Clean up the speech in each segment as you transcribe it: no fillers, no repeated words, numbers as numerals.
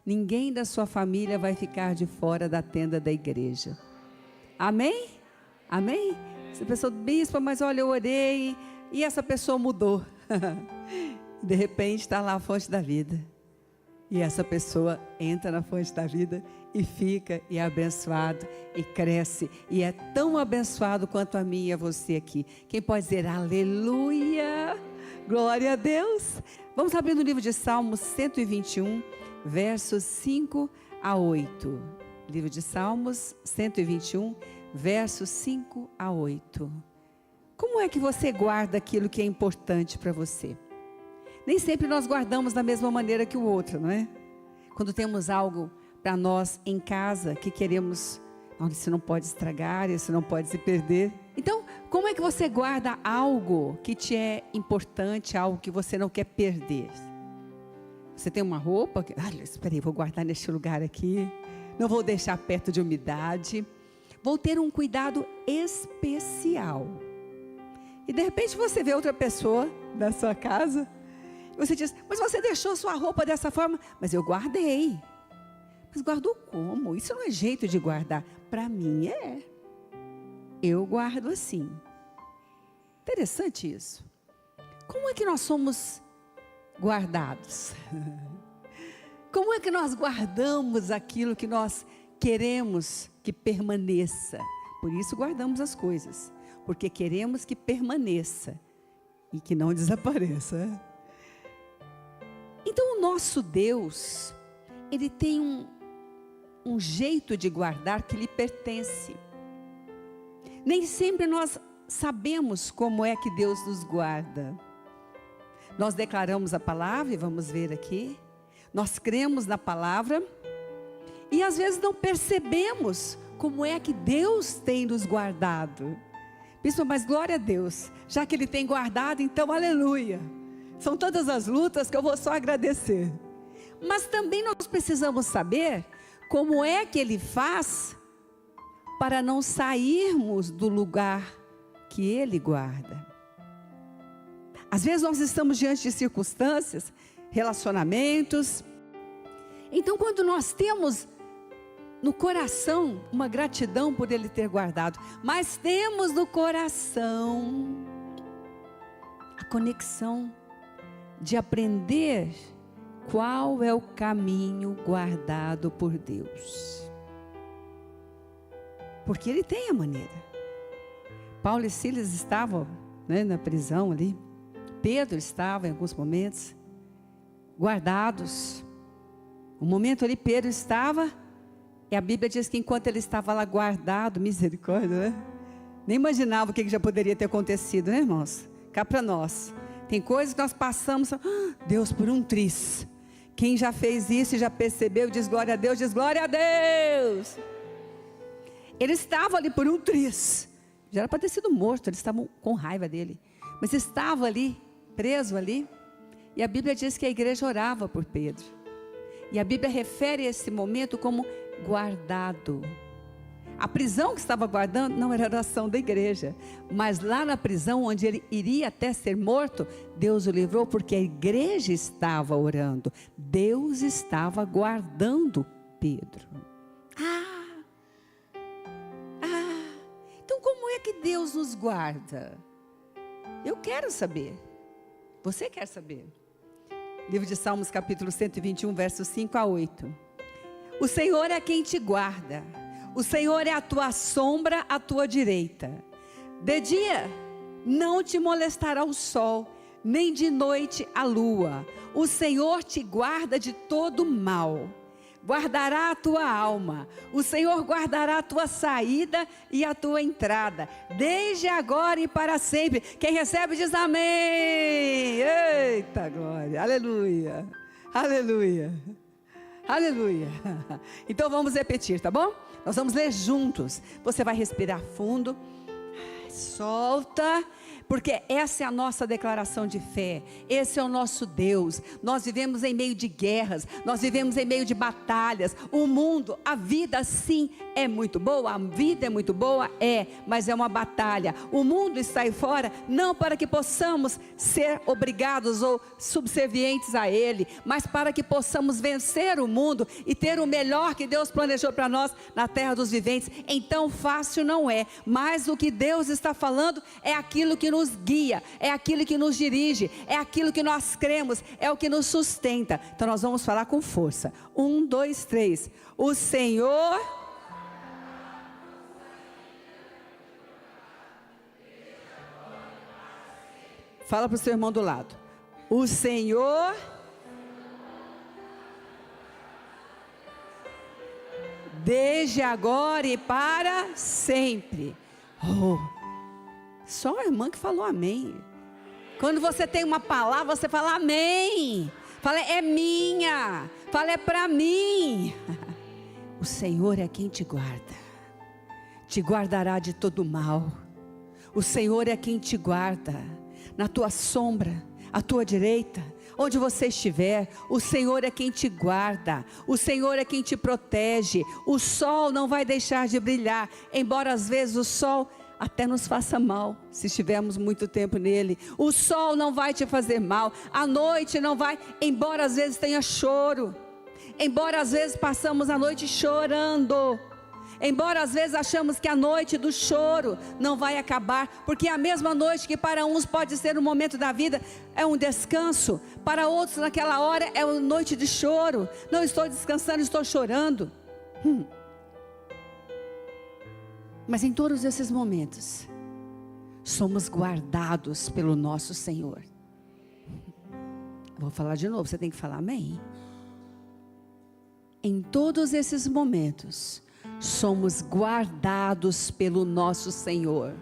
Ninguém da sua família vai ficar de fora da tenda da igreja. Amém? Amém? Essa pessoa, bispo, mas olha, eu orei e essa pessoa mudou. De repente está lá a fonte da vida. E essa pessoa entra na fonte da vida e fica, e é abençoado, e cresce, e é tão abençoado quanto a mim e a você aqui. Quem pode dizer aleluia? Glória a Deus. Vamos abrir no livro de Salmos 121, versos 5 a 8. Livro de Salmos 121, versos 5 a 8. Como é que você guarda aquilo que é importante para você? Nem sempre nós guardamos da mesma maneira que o outro, não é? Quando temos algo para nós em casa que queremos, isso não pode estragar, isso não pode se perder. Então, como é que você guarda algo que te é importante, algo que você não quer perder? Você tem uma roupa que, espera aí, vou guardar neste lugar aqui, não vou deixar perto de umidade, vou ter um cuidado especial. E de repente você vê outra pessoa na sua casa, você diz, mas você deixou sua roupa dessa forma? Mas eu guardei. Mas guardou como? Isso não é jeito de guardar. Para mim é. Eu guardo assim. Interessante isso. Como é que nós somos guardados? Como é que nós guardamos aquilo que nós queremos que permaneça? Por isso guardamos as coisas. Porque queremos que permaneça e que não desapareça. Então o nosso Deus, Ele tem um jeito de guardar que lhe pertence. Nem sempre nós sabemos como é que Deus nos guarda. Nós declaramos a palavra, e vamos ver aqui. Nós cremos na palavra. E às vezes não percebemos como é que Deus tem nos guardado. Bispo, mas glória a Deus. Já que Ele tem guardado, então aleluia. São tantas as lutas que eu vou só agradecer. Mas também nós precisamos saber como é que Ele faz para não sairmos do lugar que Ele guarda. Às vezes nós estamos diante de circunstâncias, relacionamentos. Então quando nós temos no coração uma gratidão por Ele ter guardado, mas temos no coração a conexão de aprender qual é o caminho guardado por Deus. Porque Ele tem a maneira. Paulo e Silas estavam, na prisão ali. Pedro estava em alguns momentos guardados. Um momento ali Pedro estava, e a Bíblia diz que enquanto ele estava lá guardado, misericórdia, nem imaginava o que já poderia ter acontecido, né, irmãos? Cá para nós. Tem coisas que nós passamos, Deus, por um triz. Quem já fez isso e já percebeu, diz glória a Deus, diz glória a Deus. Ele estava ali por um triz. Já era para ter sido morto, eles estavam com raiva dele. Mas estava ali, preso ali. E a Bíblia diz que a igreja orava por Pedro. E a Bíblia refere esse momento como guardado. A prisão que estava guardando não era a oração da igreja, mas lá na prisão onde ele iria até ser morto, Deus o livrou porque a igreja estava orando. Deus estava guardando Pedro. Então como é que Deus nos guarda? Eu quero saber. Você quer saber? Livro de Salmos capítulo 121, versos 5 a 8. O Senhor é quem te guarda. O Senhor é a tua sombra à tua direita. De dia não te molestará o sol, nem de noite a lua. O Senhor te guarda de todo mal. Guardará a tua alma. O Senhor guardará a tua saída e a tua entrada, desde agora e para sempre. Quem recebe diz amém. Eita glória, aleluia, aleluia, aleluia. Então vamos repetir, tá bom? Nós vamos ler juntos. Você vai respirar fundo, solta, porque essa é a nossa declaração de fé, esse é o nosso Deus. Nós vivemos em meio de guerras, nós vivemos em meio de batalhas. O mundo, a vida sim é muito boa, a vida é muito boa, mas é uma batalha. O mundo está aí fora, não para que possamos ser obrigados ou subservientes a ele, mas para que possamos vencer o mundo e ter o melhor que Deus planejou para nós na terra dos viventes. Então fácil não é, mas o que Deus está falando é aquilo que nos guia, é aquilo que nos dirige, é aquilo que nós cremos, é o que nos sustenta. Então nós vamos falar com força. 1, 2, 3. O Senhor... Fala para o seu irmão do lado. O Senhor... desde agora e para sempre. Só a irmã que falou amém. Quando você tem uma palavra, você fala amém. Fala, é minha. Fala, é para mim. O Senhor é quem te guarda. Te guardará de todo mal. O Senhor é quem te guarda. Na tua sombra, à tua direita, onde você estiver, o Senhor é quem te guarda, o Senhor é quem te protege. O sol não vai deixar de brilhar, embora às vezes o sol até nos faça mal, se estivermos muito tempo nele. O sol não vai te fazer mal, a noite não vai, embora às vezes tenha choro, embora às vezes passamos a noite chorando, embora às vezes achamos que a noite do choro não vai acabar, porque a mesma noite que para uns pode ser um momento da vida, é um descanso, para outros naquela hora é uma noite de choro. Não estou descansando, estou chorando. Mas em todos esses momentos, somos guardados pelo nosso Senhor. Vou falar de novo, você tem que falar amém. Em todos esses momentos, somos guardados pelo nosso Senhor.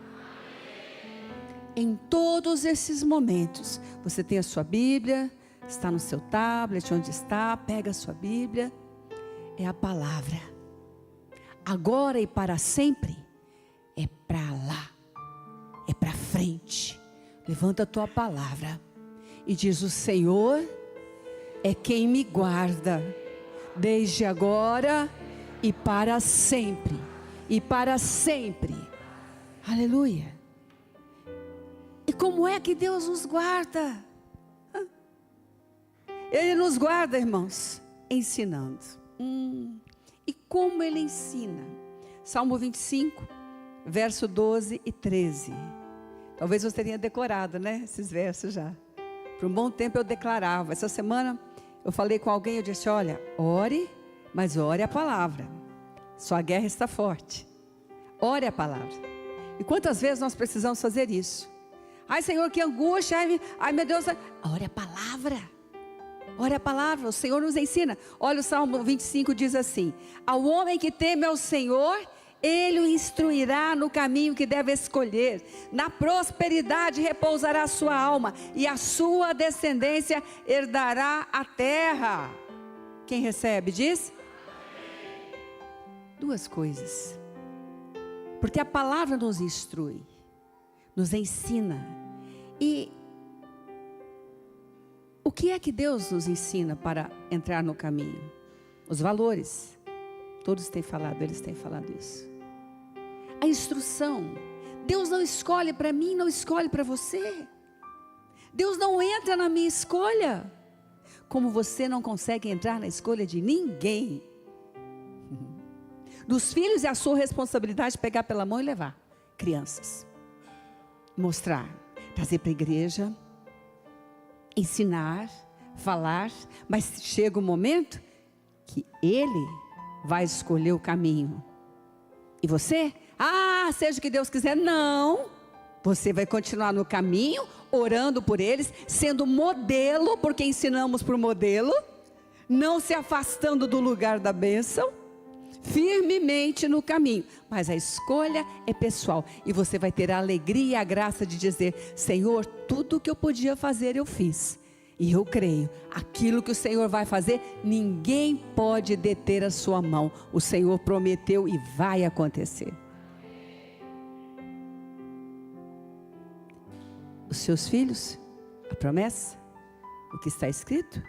Em todos esses momentos, você tem a sua Bíblia, está no seu tablet, onde está, pega a sua Bíblia, é a palavra. Agora e para sempre, é para lá, é para frente. Levanta a tua palavra e diz: o Senhor é quem me guarda, desde agora e para sempre, e para sempre. Aleluia. E como é que Deus nos guarda? Ele nos guarda, irmãos, ensinando. E como Ele ensina? Salmo 25, verso 12 e 13. Talvez você tenha decorado, né? Esses versos já. Por um bom tempo eu declarava. Essa semana eu falei com alguém, eu disse: olha, ore, mas ore a palavra. Sua guerra está forte. Ore a palavra. E quantas vezes nós precisamos fazer isso? Ai, Senhor, que angústia. Ai, meu Deus. Ore a palavra. Ore a palavra. O Senhor nos ensina. Olha, o Salmo 25 diz assim: ao homem que teme ao Senhor, Ele o instruirá no caminho que deve escolher. Na prosperidade repousará a sua alma, e a sua descendência herdará a terra. Quem recebe diz? Duas coisas. Porque a palavra nos instrui, nos ensina. E o que é que Deus nos ensina para entrar no caminho? Os valores. Todos têm falado, eles têm falado isso. A instrução. Deus não escolhe para mim, não escolhe para você. Deus não entra na minha escolha, como você não consegue entrar na escolha de ninguém. Dos filhos é a sua responsabilidade pegar pela mão e levar. Crianças. Mostrar, trazer para a igreja, ensinar, falar, mas chega um momento que Ele vai escolher o caminho. E você? Seja o que Deus quiser. Não. Você vai continuar no caminho, orando por eles, sendo modelo, porque ensinamos por modelo, não se afastando do lugar da bênção, firmemente no caminho. Mas a escolha é pessoal. E você vai ter a alegria e a graça de dizer: Senhor, tudo o que eu podia fazer eu fiz. E eu creio, aquilo que o Senhor vai fazer, ninguém pode deter a sua mão. O Senhor prometeu e vai acontecer. os seus filhos, a promessa, o que está escrito,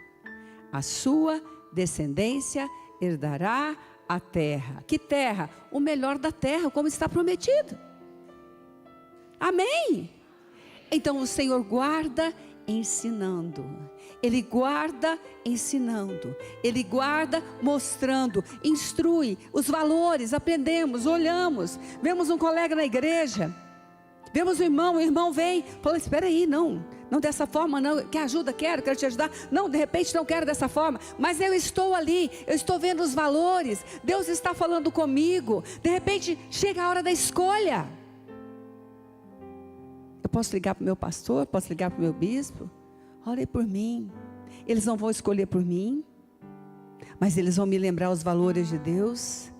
a sua descendência herdará a terra. Que terra? O melhor da terra, como está prometido. Amém? Então o Senhor guarda ensinando. Ele guarda ensinando. Ele guarda mostrando. Instrui os valores, aprendemos, olhamos. Vemos um colega na igreja. Vemos o irmão vem. Fala, espera aí, não dessa forma não. Quer ajuda? Quero te ajudar. Não, de repente não quero dessa forma. Mas eu estou ali, eu estou vendo os valores. Deus está falando comigo. De repente chega a hora da escolha. Eu posso ligar para o meu pastor, posso ligar para o meu bispo. Ore por mim. Eles não vão escolher por mim, mas eles vão me lembrar os valores de Deus.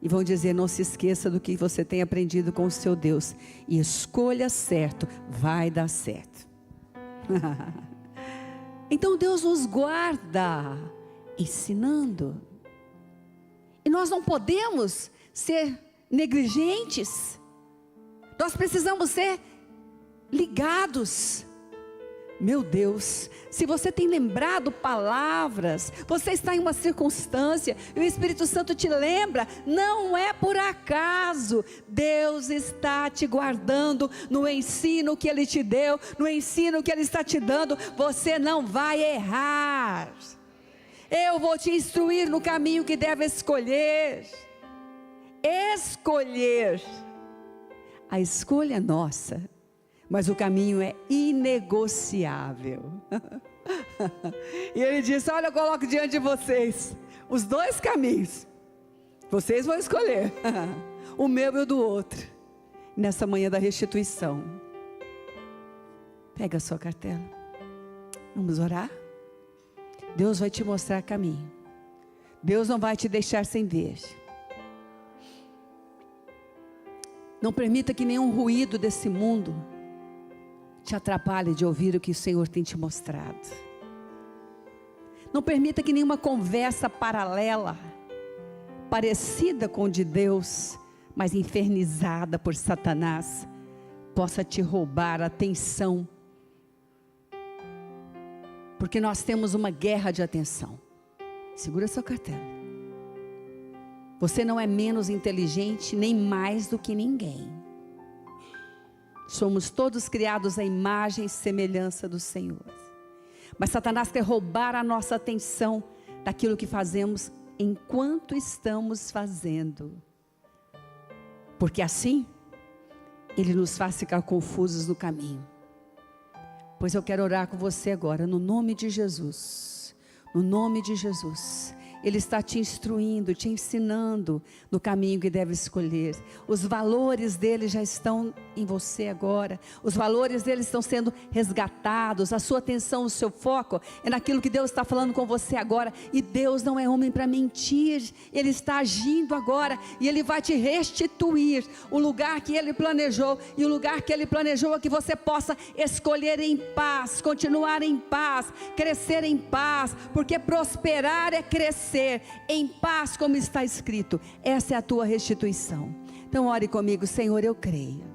E vão dizer, não se esqueça do que você tem aprendido com o seu Deus. E escolha certo, vai dar certo. Então Deus nos guarda, ensinando. E nós não podemos ser negligentes. Nós precisamos ser ligados. Meu Deus, se você tem lembrado palavras, você está em uma circunstância, e o Espírito Santo te lembra, não é por acaso. Deus está te guardando no ensino que Ele te deu, no ensino que Ele está te dando. Você não vai errar. Eu vou te instruir no caminho que deve escolher. Escolher. A escolha é nossa, mas o caminho é inegociável. E Ele disse, olha, eu coloco diante de vocês os dois caminhos. Vocês vão escolher o meu e o do outro. Nessa manhã da restituição, pega a sua cartela. Vamos orar? Deus vai te mostrar caminho. Deus não vai te deixar sem ver. Não permita que nenhum ruído desse mundo te atrapalhe de ouvir o que o Senhor tem te mostrado. Não permita que nenhuma conversa paralela, parecida com de Deus, mas infernizada por Satanás, possa te roubar a atenção. Porque nós temos uma guerra de atenção. Segura sua cartela. Você não é menos inteligente, nem mais do que ninguém. Somos todos criados à imagem e semelhança do Senhor. Mas Satanás quer roubar a nossa atenção daquilo que fazemos enquanto estamos fazendo. Porque assim, ele nos faz ficar confusos no caminho. Pois eu quero orar com você agora, no nome de Jesus. No nome de Jesus. Ele está te instruindo, te ensinando no caminho que deve escolher. Os valores dele já estão em você agora. Os valores dele estão sendo resgatados. A sua atenção, o seu foco é naquilo que Deus está falando com você agora. E Deus não é homem para mentir. Ele está agindo agora e Ele vai te restituir o lugar que Ele planejou. E o lugar que Ele planejou é que você possa escolher em paz, continuar em paz, crescer em paz. Porque prosperar é crescer em paz, como está escrito. Essa é a tua restituição. Então ore comigo. Senhor, eu creio,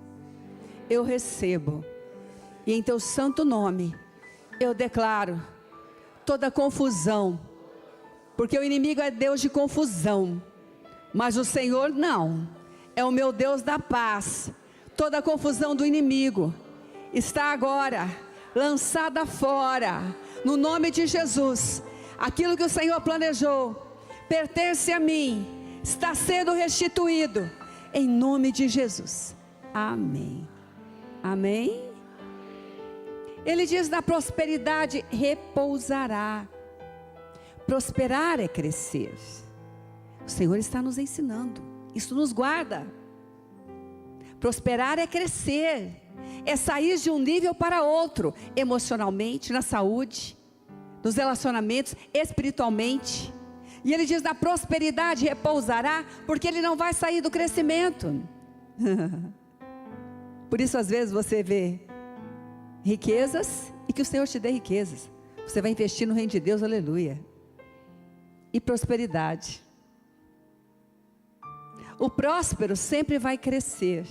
eu recebo, e em teu santo nome eu declaro toda confusão, porque o inimigo é Deus de confusão, mas o Senhor não, é o meu Deus da paz. Toda a confusão do inimigo está agora lançada fora, no nome de Jesus. Aquilo que o Senhor planejou pertence a mim, está sendo restituído em nome de Jesus. Amém. Amém. Ele diz: na prosperidade repousará. Prosperar é crescer. O Senhor está nos ensinando, isso nos guarda. Prosperar é crescer, é sair de um nível para outro, emocionalmente, na saúde, nos relacionamentos, espiritualmente. E ele diz: na prosperidade repousará, porque ele não vai sair do crescimento. Por isso às vezes você vê riquezas, e que o Senhor te dê riquezas, você vai investir no reino de Deus, aleluia. E prosperidade, o próspero sempre vai crescer.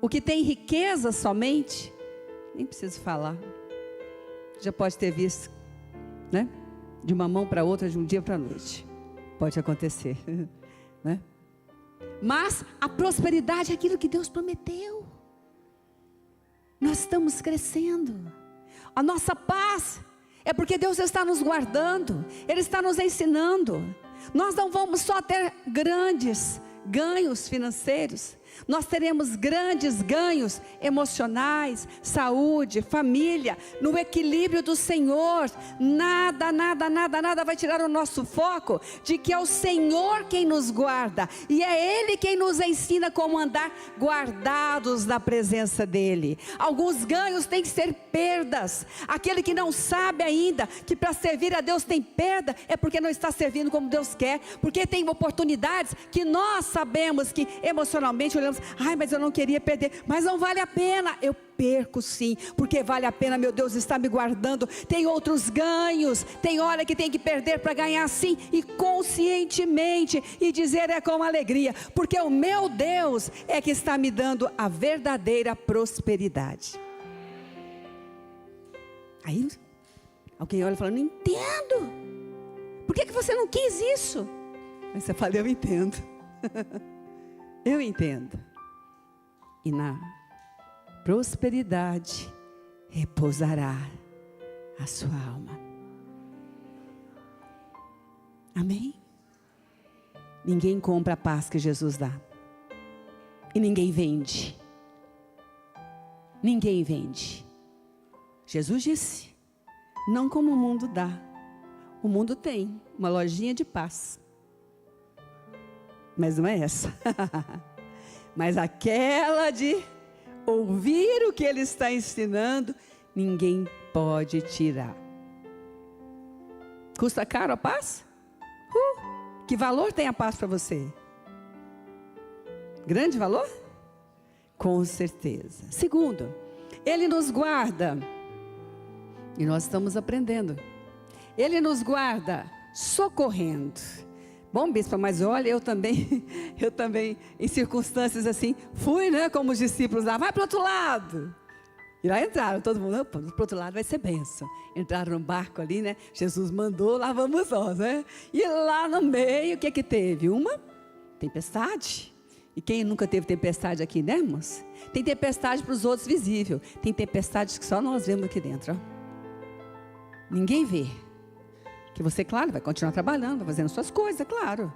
O que tem riqueza somente, nem preciso falar, já pode ter visto, né? De uma mão para outra, de um dia para a noite, pode acontecer, né? Mas a prosperidade é aquilo que Deus prometeu. Nós estamos crescendo. A nossa paz é porque Deus está nos guardando, Ele está nos ensinando. Nós não vamos só ter grandes ganhos financeiros, nós teremos grandes ganhos emocionais, saúde, família, no equilíbrio do Senhor. Nada vai tirar o nosso foco de que é o Senhor quem nos guarda, e é Ele quem nos ensina como andar guardados na presença dEle. Alguns ganhos têm que ser perdas. Aquele que não sabe ainda que para servir a Deus tem perda, é porque não está servindo como Deus quer, porque tem oportunidades que nós sabemos que emocionalmente olhamos, ai, mas eu não queria perder, mas não vale a pena. Eu perco sim, porque vale a pena, meu Deus está me guardando. Tem outros ganhos, tem hora que tem que perder para ganhar sim, e conscientemente, e dizer é com alegria, porque o meu Deus é que está me dando a verdadeira prosperidade. Aí alguém olha e fala, não entendo, por que você não quis isso? Aí você fala, eu entendo. Eu entendo. E na prosperidade repousará a sua alma. Amém? Ninguém compra a paz que Jesus dá. E ninguém vende. Ninguém vende. Jesus disse, não como o mundo dá. O mundo tem uma lojinha de paz. Mas não é essa. Mas aquela de ouvir o que Ele está ensinando, ninguém pode tirar. Custa caro a paz? Que valor tem a paz para você? Grande valor? Com certeza. Segundo, Ele nos guarda, e nós estamos aprendendo, Ele nos guarda socorrendo. Bom, bispa, mas olha, eu também, em circunstâncias assim, fui, né, como os discípulos lá, vai para o outro lado. E lá entraram, todo mundo, para o outro lado vai ser bênção. Entraram no barco ali, né, Jesus mandou, lá vamos nós, né. E lá no meio, o que teve? Uma tempestade. E quem nunca teve tempestade aqui, né, irmãos? Tem tempestade para os outros visível, tem tempestades que só nós vemos aqui dentro, ó. Ninguém vê. Que você, claro, vai continuar trabalhando, fazendo suas coisas, claro.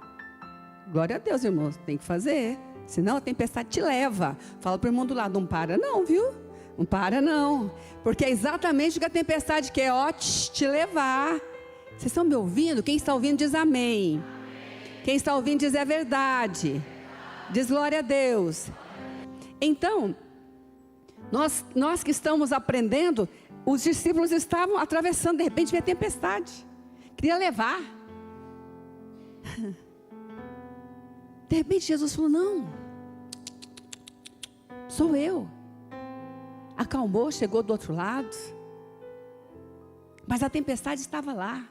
Glória a Deus, irmãos, tem que fazer. Senão a tempestade te leva. Fala para o irmão do lado, não para não, viu? Não para não. Porque é exatamente o que a tempestade quer, ó, te levar. Vocês estão me ouvindo? Quem está ouvindo diz amém. Quem está ouvindo diz é verdade. Diz glória a Deus. Então, nós que estamos aprendendo, os discípulos estavam atravessando, de repente veio a tempestade. Queria levar. De repente Jesus falou, não, sou eu. Acalmou, chegou do outro lado. Mas a tempestade estava lá.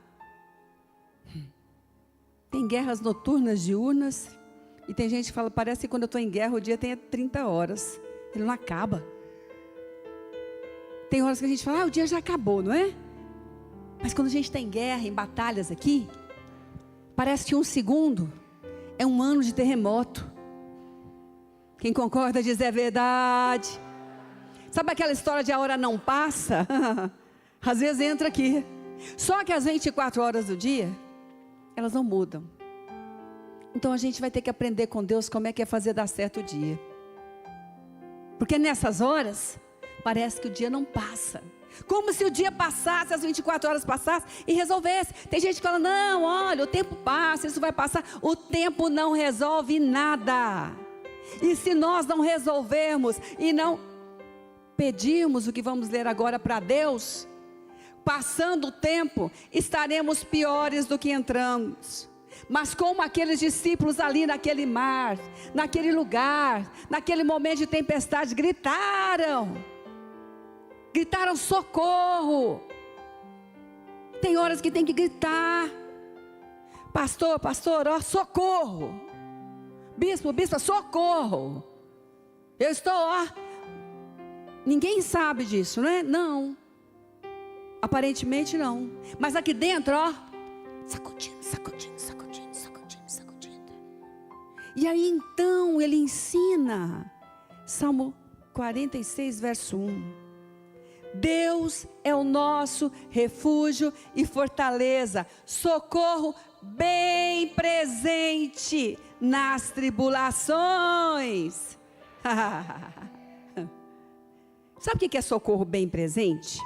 Tem guerras noturnas, diurnas. E tem gente que fala, parece que quando eu estou em guerra o dia tem 30 horas. Ele não acaba. Tem horas que a gente fala, o dia já acabou, não é? Mas quando a gente está em guerra, em batalhas aqui, parece que um segundo é um ano de terremoto. Quem concorda diz é verdade. Sabe aquela história de a hora não passa? Às vezes entra aqui. Só que as 24 horas do dia, elas não mudam. Então a gente vai ter que aprender com Deus como é que é fazer dar certo o dia. Porque nessas horas, parece que o dia não passa. Como se o dia passasse, as 24 horas passassem e resolvesse. Tem gente que fala, não, olha, o tempo passa, isso vai passar. O tempo não resolve nada. E se nós não resolvermos e não pedirmos o que vamos ler agora para Deus, passando o tempo, estaremos piores do que entramos. Mas como aqueles discípulos ali naquele mar, naquele lugar, naquele momento de tempestade, gritaram socorro. Tem horas que tem que gritar, pastor, ó, socorro. Bispo, socorro. Eu estou, ó, Ninguém sabe disso, não é? Não. Aparentemente não. Mas aqui dentro, ó, sacudindo, sacudindo, sacudindo, sacudindo, sacudindo. E aí então ele ensina, Salmo 46, verso 1. Deus é o nosso refúgio e fortaleza, socorro bem presente nas tribulações. Sabe o que é socorro bem presente?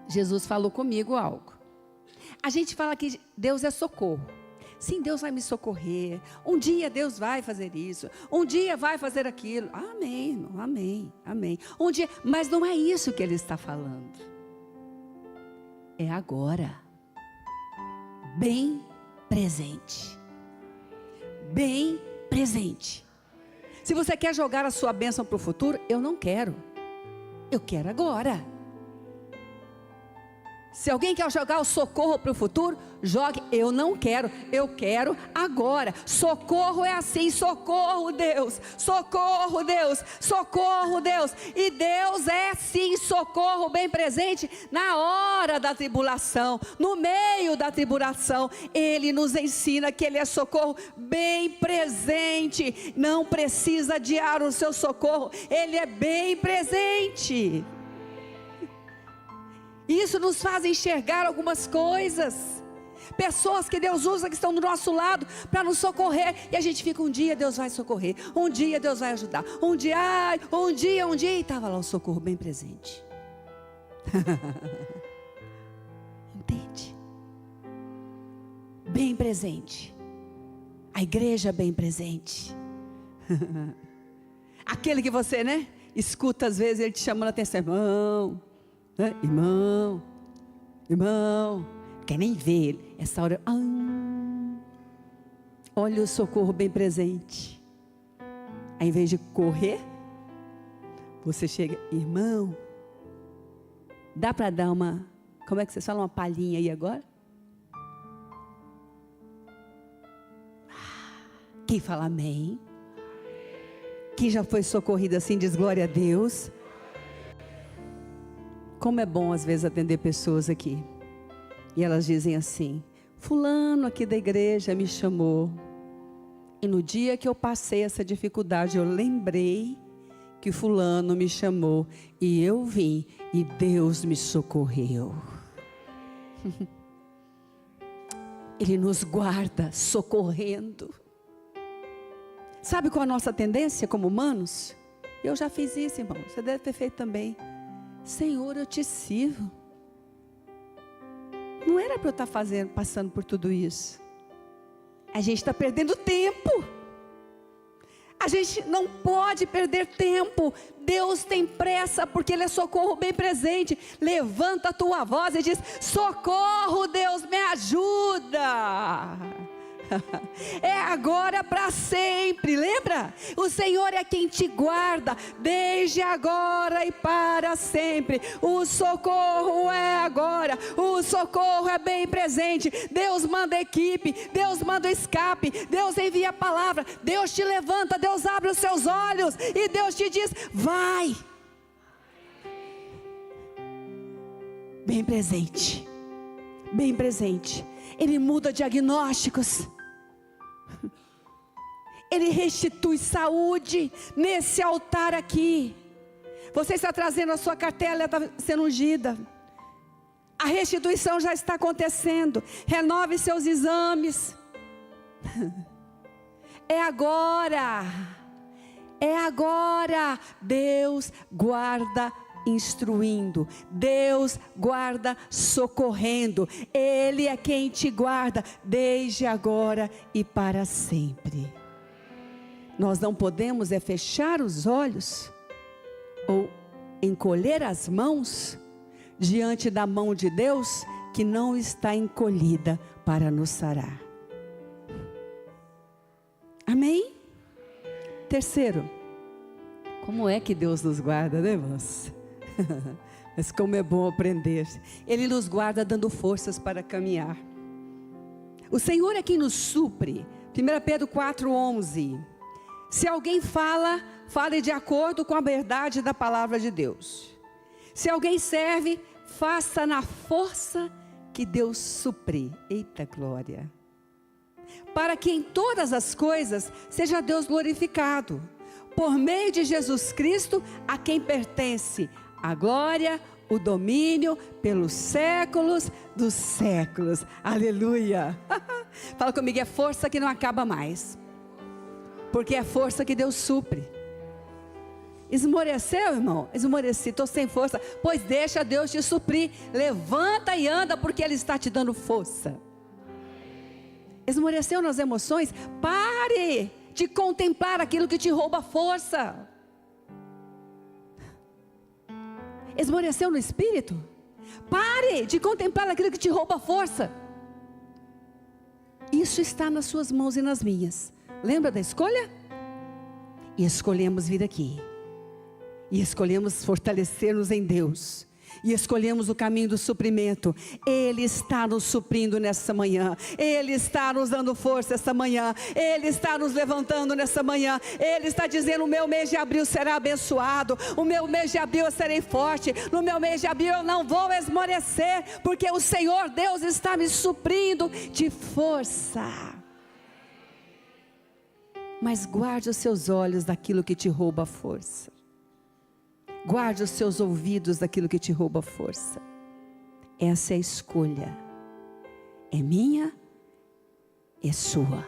Jesus falou comigo algo. A gente fala que Deus é socorro. Sim, Deus vai me socorrer. Um dia Deus vai fazer isso. Um dia vai fazer aquilo. Amém, irmão, amém, amém. Um dia, mas não é isso que ele está falando. É agora. Bem presente. Bem presente. Se você quer jogar a sua bênção para o futuro, eu não quero. Eu quero agora. Se alguém quer jogar o socorro para o futuro, jogue. Eu não quero, eu quero agora. Socorro é assim, socorro Deus, socorro Deus, socorro Deus. E Deus é sim socorro bem presente na hora da tribulação, no meio da tribulação. Ele nos ensina que Ele é socorro bem presente. Não precisa adiar o seu socorro, Ele é bem presente. Isso nos faz enxergar algumas coisas. Pessoas que Deus usa, que estão do nosso lado para nos socorrer. E a gente fica, um dia Deus vai socorrer, um dia Deus vai ajudar, um dia, e estava lá o socorro bem presente. Entende? Bem presente. A igreja bem presente. Aquele que você, né, escuta às vezes ele te chamando a atenção, irmão. Irmão, irmão, quer nem ver ele, essa hora, olha o socorro bem presente. Aí, em vez de correr, você chega, irmão, dá para dar uma, como é que você fala, uma palhinha aí agora? Quem fala amém? Quem já foi socorrido assim, diz glória a Deus. Como é bom às vezes atender pessoas aqui. E elas dizem assim, fulano aqui da igreja me chamou. E no dia que eu passei essa dificuldade, eu lembrei que fulano me chamou. E eu vim e Deus me socorreu. Ele nos guarda socorrendo. Sabe qual é a nossa tendência como humanos? Eu já fiz isso, irmão. Você deve ter feito também. Senhor, eu te sirvo. Não era para eu estar passando por tudo isso. A gente está perdendo tempo. A gente não pode perder tempo. Deus tem pressa porque Ele é socorro bem presente. Levanta a tua voz e diz, socorro Deus, me ajuda. É agora para sempre, lembra? O Senhor é quem te guarda, desde agora e para sempre. O socorro é agora, o socorro é bem presente. Deus manda equipe, Deus manda o escape, Deus envia a palavra, Deus te levanta, Deus abre os seus olhos e Deus te diz, vai. Bem presente, bem presente. Ele muda diagnósticos. Ele restitui saúde nesse altar aqui. Você está trazendo a sua cartela, ela está sendo ungida. A restituição já está acontecendo. Renove seus exames. É agora. É agora. Deus guarda instruindo, Deus guarda socorrendo. Ele é quem te guarda desde agora e para sempre. Nós não podemos é fechar os olhos ou encolher as mãos diante da mão de Deus que não está encolhida para nos sarar. Amém? Terceiro, como é que Deus nos guarda, né, irmãos? Mas como é bom aprender. Ele nos guarda dando forças para caminhar. O Senhor é quem nos supre. 1 Pedro 4:11. Se alguém fala, fale de acordo com a verdade da palavra de Deus. Se alguém serve, faça na força que Deus suprir. Eita glória! Para que em todas as coisas seja Deus glorificado, por meio de Jesus Cristo, a quem pertence a glória, o domínio pelos séculos dos séculos. Aleluia! Fala comigo, é força que não acaba mais, porque é força que Deus supre. Esmoreceu, irmão? Esmoreci, estou sem força. Pois deixa Deus te suprir. Levanta e anda, porque Ele está te dando força. Esmoreceu nas emoções? Pare de contemplar aquilo que te rouba força. Esmoreceu no espírito? Pare de contemplar aquilo que te rouba força. Isso está nas suas mãos e nas minhas. Lembra da escolha? E escolhemos vir aqui. E escolhemos fortalecer-nos em Deus. E escolhemos o caminho do suprimento. Ele está nos suprindo nessa manhã. Ele está nos dando força essa manhã. Ele está nos levantando nessa manhã. Ele está dizendo: o meu mês de abril será abençoado. O meu mês de abril eu serei forte. No meu mês de abril eu não vou esmorecer, porque o Senhor Deus está me suprindo de força. Mas guarde os seus olhos daquilo que te rouba força. Guarde os seus ouvidos daquilo que te rouba força. Essa é a escolha. É minha, é sua.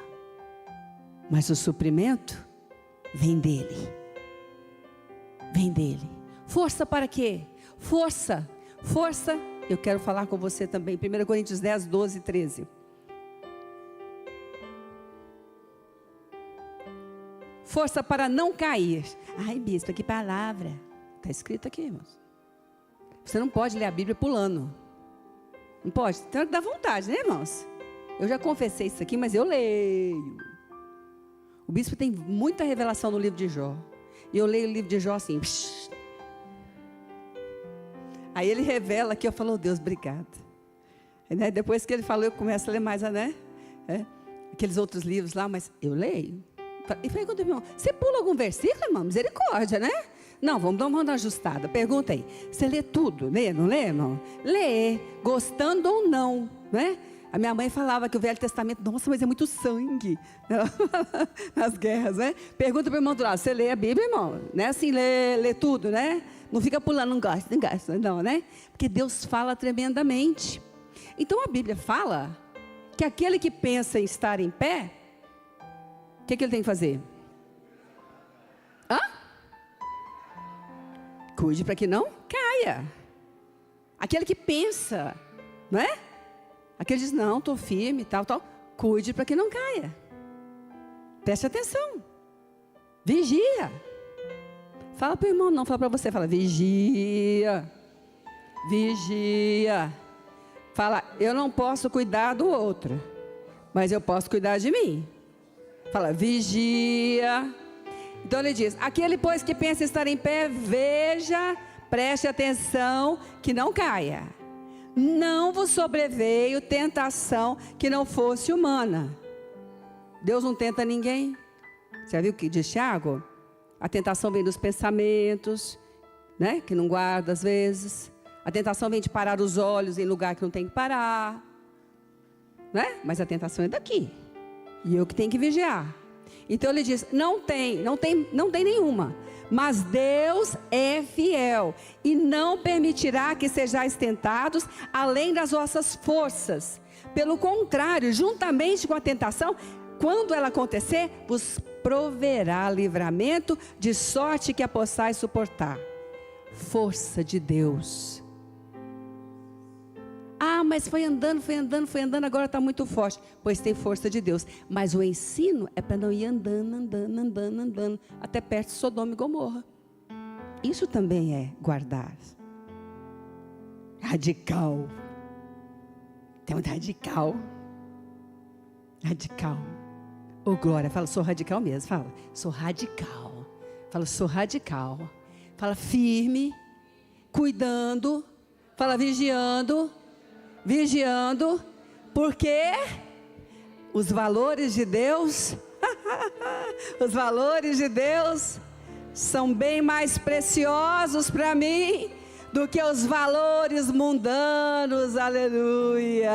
Mas o suprimento vem dele. Vem dele. Força para quê? Força. Força. Eu quero falar com você também. 1 Coríntios 10, 12 e 13. Força para não cair. Ai, bispo, que palavra. Está escrito aqui, irmãos. Você não pode ler a Bíblia pulando. Não pode. Tem que dar vontade, né, irmãos? Eu já confessei isso aqui, mas eu leio. O bispo tem muita revelação no livro de Jó. E eu leio o livro de Jó assim. Psh. Aí ele revela aqui, eu falo: oh, Deus, obrigado. E, né, depois que ele falou, eu começo a ler mais, né? Aqueles outros livros lá, mas eu leio. E pergunta, irmão, você pula algum versículo, irmão? Misericórdia, né? Não, vamos dar uma ajustada. Pergunta aí, você lê tudo? Lê, não lê, irmão? Lê, gostando ou não, né? A minha mãe falava que o Velho Testamento, nossa, mas é muito sangue nas guerras, né? Pergunta para o irmão do lado, você lê a Bíblia, irmão? Não é assim, lê tudo, né? Não fica pulando, não gosta, não, né? Porque Deus fala tremendamente. Então a Bíblia fala que aquele que pensa em estar em pé, o que ele tem que fazer? Hã? Cuide para que não caia. Aquele que pensa, não é? Aquele diz: não, estou firme, tal. Cuide para que não caia. Preste atenção. Vigia. Fala para o irmão, não fala para você. Fala: vigia. Vigia. Fala: eu não posso cuidar do outro, mas eu posso cuidar de mim. Fala: vigia. Então ele diz: aquele, pois, que pensa estar em pé, veja, preste atenção, que não caia. Não vos sobreveio tentação que não fosse humana. Deus não tenta ninguém. Você viu o que diz Tiago? A tentação vem dos pensamentos, né? Que não guarda às vezes. A tentação vem de parar os olhos em lugar que não tem que parar, né? Mas a tentação é daqui. E eu que tenho que vigiar. Então ele diz: não tem nenhuma. Mas Deus é fiel e não permitirá que sejais tentados além das vossas forças. Pelo contrário, juntamente com a tentação, quando ela acontecer, vos proverá livramento, de sorte que a possais suportar. Força de Deus. Ah, mas foi andando, agora está muito forte. Pois tem força de Deus. Mas o ensino é para não ir andando, até perto de Sodoma e Gomorra. Isso também é guardar. Radical. Tem um radical. Radical. Ô, Glória, fala: sou radical mesmo. Fala: sou radical. Fala: sou radical. Fala: firme, cuidando. Fala: vigiando. Vigiando, porque os valores de Deus, os valores de Deus são bem mais preciosos para mim do que os valores mundanos. Aleluia.